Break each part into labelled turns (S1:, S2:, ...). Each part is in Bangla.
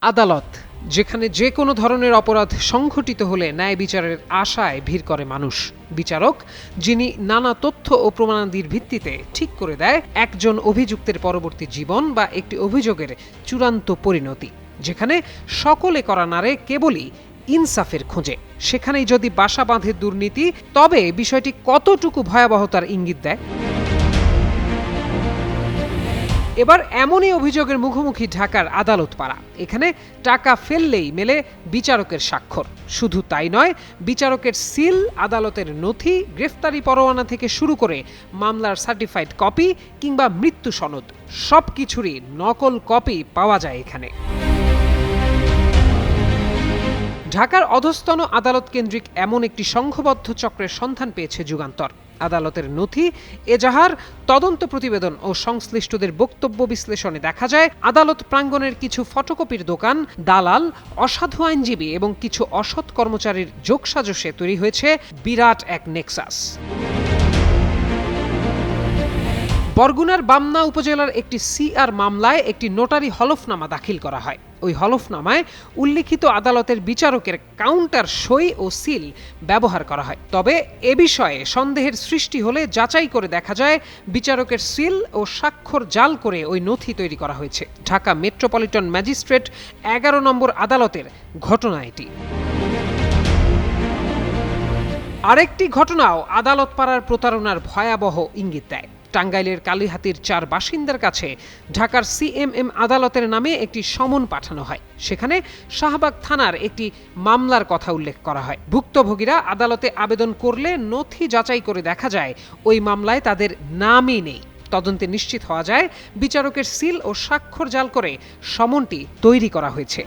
S1: আদালত, যেখানে যে কোনো ধরনের অপরাধ সংঘটিত হলে ন্যায় বিচারের আশায় ভিড় করে মানুষ। বিচারক, যিনি নানা তথ্য ও প্রমাণাদির ভিত্তিতে ঠিক করে দেয় একজন অভিযুক্তের পরবর্তী জীবন বা একটি অভিযোগের চূড়ান্ত পরিণতি। যেখানে সকলে করা নাড়ে কেবলই ইনসাফের খোঁজে, সেখানেই যদি বাসা বাঁধে দুর্নীতি, তবে বিষয়টি কতটুকু ভয়াবহতার ইঙ্গিত দেয়। এবার এমনই অভিযোগের মুখোমুখি ঢাকার আদালত পাড়া। এখানে টাকা ফেললেই মেলে বিচারকের স্বাক্ষর। শুধু তাই নয়, বিচারকের সিল, আদালতের নথি, গ্রেফতারি পরোয়ানা থেকে শুরু করে মামলার সার্টিফাইড কপি কিংবা মৃত্যু সনদ, সবকিছুরই নকল কপি পাওয়া যায় এখানে। ঢাকার অধস্তন আদালত কেন্দ্রিক এমন একটি সংঘবদ্ধ চক্রের সন্ধান পেয়েছে যুগান্তর। আদালতের নথি, এজাহার, তদন্ত প্রতিবেদন ও সংশ্লিষ্টদের বক্তব্য বিশ্লেষণে দেখা যায় আদালত প্রাঙ্গণের কিছু ফটোকপির দোকান, দালাল, অসাধু আইনজীবী এবং কিছু অসৎ কর্মচারীর যোগসাজশে তৈরি হয়েছে বিরাট এক নেক্সাস। বরগুনার বামনা উপজেলার একটি সিআর মামলায় একটি নোটারি হলফনামা দাখিল করা হয়। ওই হলফনামায় উল্লিখিত আদালতের বিচারকের কাউন্টার সই ও সিল ব্যবহার করা হয়। তবে এ বিষয়ে সন্দেহের সৃষ্টি হলে যাচাই করে দেখা যায় বিচারকের সিল ও স্বাক্ষর জাল করে ওই নথি তৈরি করা হয়েছে। ঢাকা মেট্রোপলিটন ম্যাজিস্ট্রেট 11 নম্বর আদালতের ঘটনা এটি। আরেকটি ঘটনাও আদালত পাড়ার প্রতারণার ভয়াবহ ইঙ্গিত দেয়। টাঙ্গাইলের কালীহাতির 4 বাসিন্দার কাছে ঢাকার সিএমএম আদালতের নামে একটি সমন পাঠানো হয়। সেখানে শাহবাগ থানার একটি মামলার কথা উল্লেখ করা হয়। ভুক্তভোগীরা আদালতে আবেদন করলে নথি যাচাই করে দেখা যায় ওই মামলায় তাদের নামই নেই। তদন্তে নিশ্চিত হওয়া যায় বিচারকের সিল ও স্বাক্ষর জাল করে সমনটি তৈরি করা হয়েছে।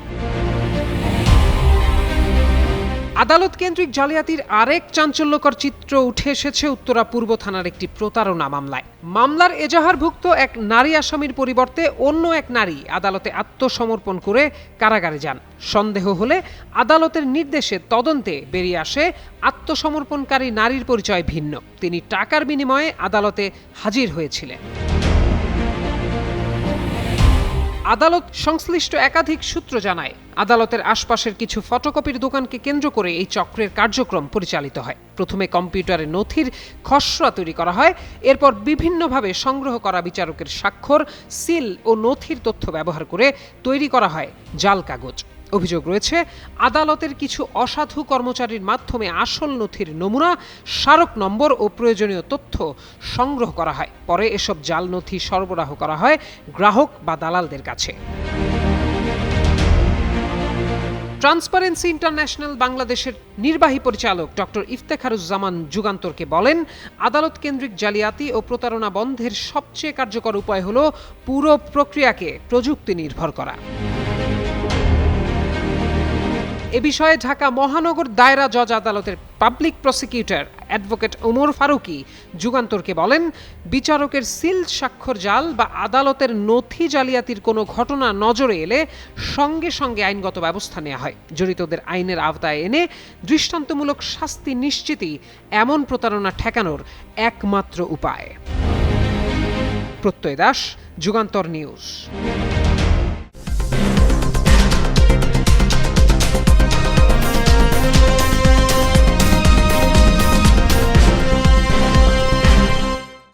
S1: আদালত কেন্দ্রিক জালিয়াতির আরেক চাঞ্চল্যকর চিত্র উঠে এসেছে উত্তরা পূর্ব থানার একটি প্রতারণা মামলায়। মামলার এজাহারভুক্ত এক নারী আসামির পরিবর্তে অন্য এক নারী আদালতে আত্মসমর্পণ করে কারাগারে যান। সন্দেহ হলে আদালতের নির্দেশে তদন্তে বেরিয়ে আসে আত্মসমর্পণকারী নারীর পরিচয় ভিন্ন। তিনি টাকার বিনিময়ে আদালতে হাজির হয়েছিলেন। আদালত সংশ্লিষ্ট একাধিক সূত্র জানায়, আদালতের আশপাশের কিছু ফটোকপির দোকানকে কেন্দ্র করে এই চক্রের কার্যক্রম পরিচালিত হয়। প্রথমে কম্পিউটারে নথির খসড়া তৈরি করা হয়, এরপর বিভিন্নভাবে সংগ্রহ করা বিচারকের স্বাক্ষর, সিল ও নথির তথ্য ব্যবহার করে তৈরি করা হয় জাল কাগজ। অভিযোগ রয়েছে আদালতের কিছু অসাধু কর্মচারীর মাধ্যমে আসল নথির নমুনা, স্মারক নম্বর ও প্রয়োজনীয় তথ্য সংগ্রহ করা হয়। পরে এসব জাল নথি সরবরাহ করা হয় গ্রাহক বা দালালদের কাছে। ট্রান্সপারেন্সি ইন্টারন্যাশনাল বাংলাদেশের নির্বাহী পরিচালক ডক্টর ইফতেখারুজ্জামান যুগান্তরকে বলেন, আদালত কেন্দ্রিক জালিয়াতি ও প্রতারণা বন্ধের সবচেয়ে কার্যকর উপায় হলো পুরো প্রক্রিয়াকে প্রযুক্তি নির্ভর করা। এ বিষয়ে ঢাকা মহানগর দায়রা জজ আদালতের public prosecutor advocate Omar Faruqi যুগান্তরকে বলেন, বিচারকের সিল, স্বাক্ষর জাল বা আদালতের নথি জালিয়াতির কোনো ঘটনা নজরে এলে সঙ্গে সঙ্গে আইনগত ব্যবস্থা নেওয়া হয়। জড়িতদের আইনের আওতায় এনে দৃষ্টান্তমূলক শাস্তি নিশ্চিতই এমন প্রতারণা ঠেকানোর একমাত্র উপায়। প্রত্যয় দাস, যুগান্তর নিউজ।